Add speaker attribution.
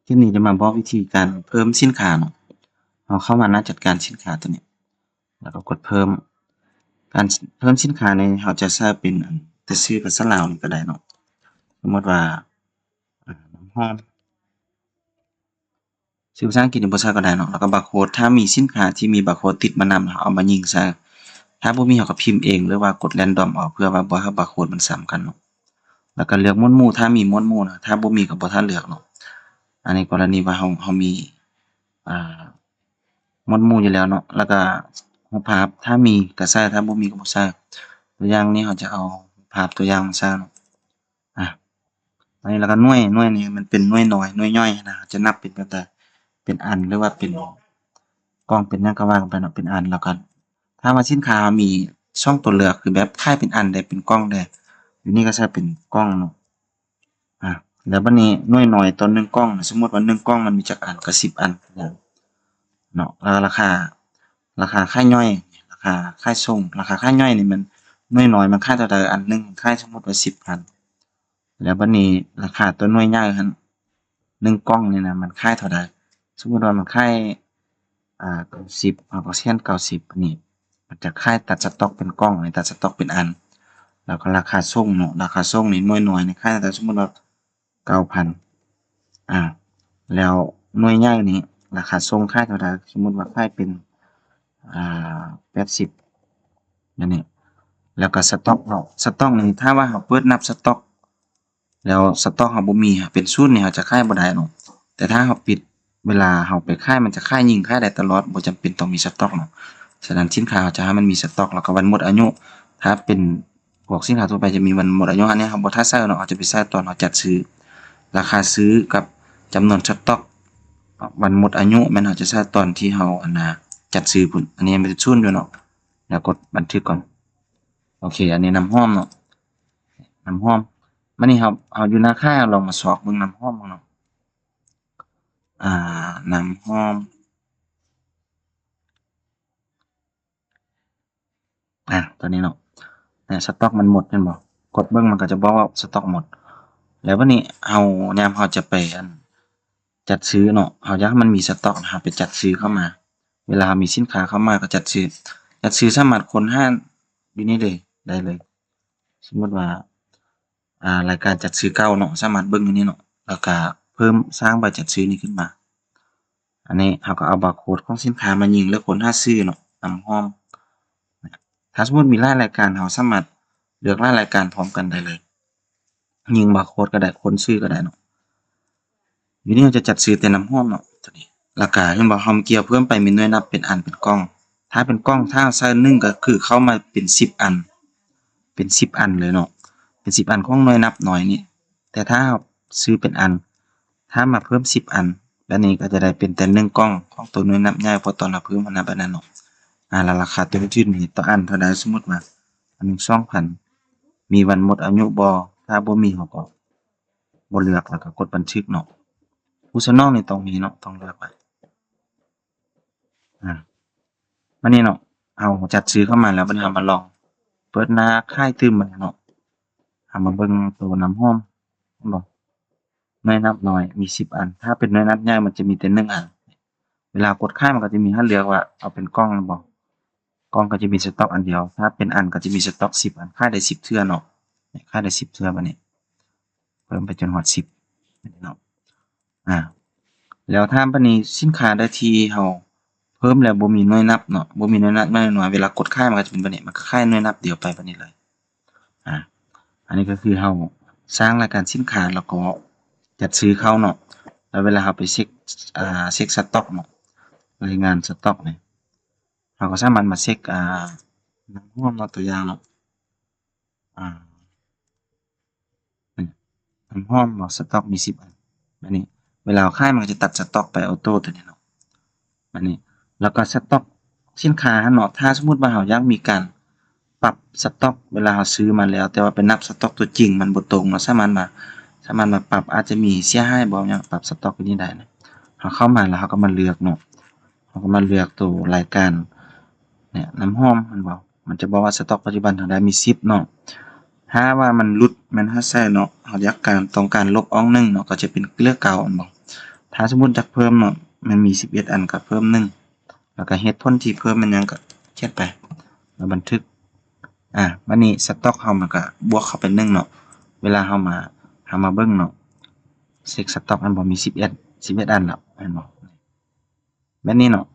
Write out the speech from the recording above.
Speaker 1: ที่นี้จะมาบอกวิธีการเพิ่มสินค้าเนาะเราเข้ามาหน้าจัดการสินค้าตัวนี้แล้วก็กดเพิ่มการเพิ่มสินค้าในเราจะใช้เป็นแต่ชื่อภาษาลาวนี่ก็ได้เนาะสมมติว่าน้ำหอมชื่อภาษาอังกฤษนี่บ่ใช้ก็ได้เนาะแล้วก็บาร์โคดถ้ามีสินค้าที่มีบาร์โคดติดมานำเราเอามายิงใส่ถ้าบ่มีเราก็พิมพ์เองหรือว่ากดแรนดอมเอาเพื่อว่าบ่ให้บาร์โคดมันซ้ำกันเนาะแล้วก็เลือกหมวดหมู่ถ้ามีหมวดหมู่นะถ้าบ่มีก็บ่ทันเลือกเนาะอันนี้กรณีว่าเรามีอ่า หมวดหมู่อยู่แล้วเนาะแล้วก็รูปภาพถ้ามีก็ใช้ถ้าบ่มีก็บ่ใช้ตัวอย่างนี้เราจะเอาภาพตัวอย่างมาใช้เนาะอ่าอันนี้แล้วก็หน่วยนี่มันเป็นหน่วยน้อยหน่วยย่อยนะจะนับเป็นตั้งแต่เป็นอันหรือว่าเป็นกล้องเป็นหยังก็ว่ากันไปเนาะเป็นอันแล้วก็ถ้าว่าสินค้ามีช่องตัวเลือกคือแบบคล้ายเป็นอันได้เป็นกล้องได้อยู่นี่ก็ใช้เป็นกล้องเนาะแล้วบัดนี้หน่วยน้อยต่อ1กล้องสมมุติว่า1กล้องมันมีจักอันก็10อันเนาะแล้วราคาค่าย่อยราคาค่าส่งราคาค่าย่อยนี่มันหน่วยน้อยมันค่าเท่าใดอันหนึ่งค่าสมมุติว่า10,000แล้วบัดนี้ราคาตัวหน่วยใหญ่หั้น1กล้องนี่นะมันค่าเท่าใดสมมุติว่ามันค่า9090นี่มันจะค่าตัดสต็อกเป็นกล้องนี่ตัดสต็อกเป็นอันแล้วก็ราคาส่งเนาะราคาส่งนี่หน่วยน้อยนี่ค่าแต่สมมุติว่า9,000แล้วหน่วยใหญ่นี่ราคาส่งค่าเท่าใดสมมุติว่าค่าเป็นอ่80นั่นนี่แล้วก็สต็อกเนาะสต็อกนี่ถ้าว่าเราเปิดนับสต็อกแล้วสต็อกเราบ่มีเป็นศูนย์นี่เราจะขายบ่ได้เนาะแต่ถ้าเราปิดเวลาเราไปขายมันจะขายขายได้ตลอดบ่จำเป็นต้องมีสต็อกเนาะฉะนั้นสินค้าเราจะให้มันมีสต็อกแล้วก็วันหมดอายุถ้าเป็นพวกสินค้าทั่วไปจะมีวันหมดอายุอันนี้เราบ่ทันใช้เนาะอาจจะไปใช้ตอนเราจัดซื้อราคาซื้อกับจำนวนสต็อกวันหมดอายุแม่นเราจะใช้ตอนที่เราจัดซื้อพุ่นอันนี้มันจะศูนย์อยู่เนาะแล้วกดบันทึกก่อนโอเคอันนี้น้ำหอมเนาะน้ำหอมมื้อนี้เราอยู่นาคายลองมาสอกเบิ่งน้ำหอมเบิ่งเนาะน้ำหอมตัวนี้เนาะสต็อกมันหมดแม่นบ่กดเบิ่งมันก็จะบอกว่าสต็อกหมดแล้วบัดนี้ยามเราจะไปจัดซื้อเนาะเราอยากให้มันมีสต็อกเราไปจัดซื้อเข้ามาเวลามีสินค้าเข้ามาก็จัดซื้อสามารถค้นหาอยู่นี่เลยได้เลยสมมุติว่ารายการจัดซื้อเก่าเนาะสามารถเบิ่งอยู่นี่เนาะแล้วก็เพิ่มสร้างใบจัดซื้อนี้ขึ้นมาอันนี้เราก็เอาบาร์โคดของสินค้ามายิงแล้วค้นหาซื้อเนาะน้ำหอมถ้าสมมุติมีหลายรายการเราสามารถเลือกหลายรายการพร้อมกันได้เลยยิงบาร์โคดก็ได้ค้นซื้อก็ได้เนาะอยู่นี่เราจะจัดซื้อแต่น้ำหอมเนาะตัวนี้แล้วก็เห็นบ่เราเกี่ยวเพิ่มไปมีหน่วยนับเป็นอันเป็นกล้องถ้าเป็นกล้องถ้าใช้1ก็คือเข้ามาเป็น10อันเป็น10อันเลยเนาะเป็น10อันของหน่วยนับน้อยนี่แต่ถ้าซื้อเป็นอันถ้ามาเพิ่ม10อันแบบนี้ก็จะได้เป็นแต่1กล้องของตัวหน่วยนับใหญ่เพราะตอนเราเพิ่มมันนับแบบนั้นเนาะแล้วราคาตัวที่นี่ต่ออันเท่าใดสมมุติว่าอันนึง2,000มีวันหมดอายุบ่ถ้าบ่มีเราก็บ่เลือกแล้วก็กดบันทึกเนาะผู้สนองนี่ต้องมีเนาะต้องเลือกไว้บัดนี้เนาะเราจัดซื้อเข้ามาแล้วบัดนี้เรามาลองเปิดหน้าค่ายตึมบัดนี้เนาะเรามาเบิ่งตัวน้ำหอมเห็นบ่หน่วยนับน้อยมี10อันถ้าเป็นหน่วยนับใหญ่มันจะมีแต่1อันเวลากดค่ายมันก็จะมีให้เลือกว่าเอาเป็นกล้องบ่กล้องก็จะมีสต็อกอันเดียวถ้าเป็นอันก็จะมีสต็อก10อันค่ายได้10เทื่อเนาะค่ายได้10เทื่อบัดนี้เพิ่มไปจนฮอด10เนาะแล้วถ้าบัดนี้สินค้าใดที่เราเพิ่มแล้วบ่มีหน่วยนับเนาะบ่มีหน่วยนับน้อยๆเวลากดค่ายมันก็จะเป็นแบบนี้มันก็ค่ายหน่วยนับเดียวไปแบบนี้เลยอันนี้ก็คือเราสร้างรายการสินค้าแล้วก็จัดซื้อเขาเนาะแล้วเวลาเราไปเช็กเช็กสต็อกเนาะรายงานสต็อกนี่เราก็สามารถมาเช็กน้ำหอมเนาะตัวอย่างเนาะน้ำหอมเนาะสต็อกมี10อันแบบนี้เวลาเราขายมันก็จะตัดสต็อกไปออโต้ตัวนี้เนาะแบบนี้แล้วก็สต็อกสินค้าเนาะถ้าสมมุติว่าเราอยากมีการปรับสต็อกเวลาเราซื้อมาแล้วแต่ว่าไปนับสต็อกตัวจริงมันบ่ตรงเราสามารถมาปรับอาจจะมีเสียหายบ่หยังปรับสต็อกตัวนี้ได้นะเราเข้ามาแล้วเราก็มาเลือกเนาะเราก็มาเลือกตัวรายการเนี่ยน้ำหอมมันจะบอกว่าสต็อกปัจจุบันเท่าใดมี10เนาะถ้าว่ามันหลุดมันถ้าใช้เนาะเราอยากต้องการลบออก1เนาะก็จะเป็นเลือกเก่าอันบ่ ถ้าสมมุติอยากเพิ่มเนาะมันมี11อันก็เพิ่ม1แล้วก็เหตุผลที่เพิ่มมันหยังก็เขียนไปแล้วบันทึกบัดนี้สต็อกเฮามันก็บวกเข้าเป็น1เนาะเวลาเฮามาเบิ่งเนาะเช็กสต็อกมันบ่มี11อันแล้วแม่นบ่แบบนี้เนาะ